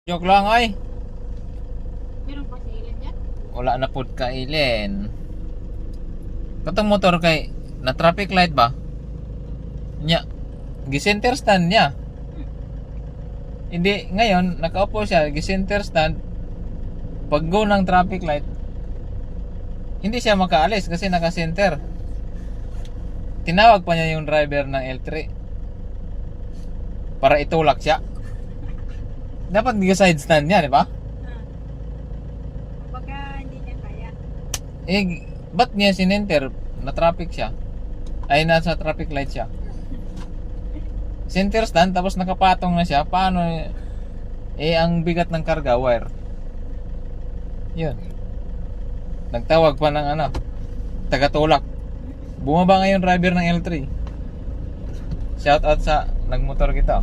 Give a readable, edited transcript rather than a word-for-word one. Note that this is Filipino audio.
Joke lang ay. Meron pa sa ilan dyan? Wala na pud kailin. Katong motor kay na traffic light ba? Nya. Gi-center stand niya. Hindi ngayon nakaupo siya, gi-center stand. Pag go ng traffic light, hindi siya makaalis kasi naka-center. Tinawag pa niya yung driver ng L3 para itulak siya. Dapat gi-side stand niya, di ba? Baka hindi niya kaya. Eh, ba't niya sinenter? Na-traffic siya. Ay, nasa traffic light siya. Center stand, tapos nakapatong na siya. Paano? Eh, ang bigat ng karga, wire. Yun. Nagtawag pa ng taga-tulak. Bumaba ngayon driver ng L3. Shout out sa nagmotor kita.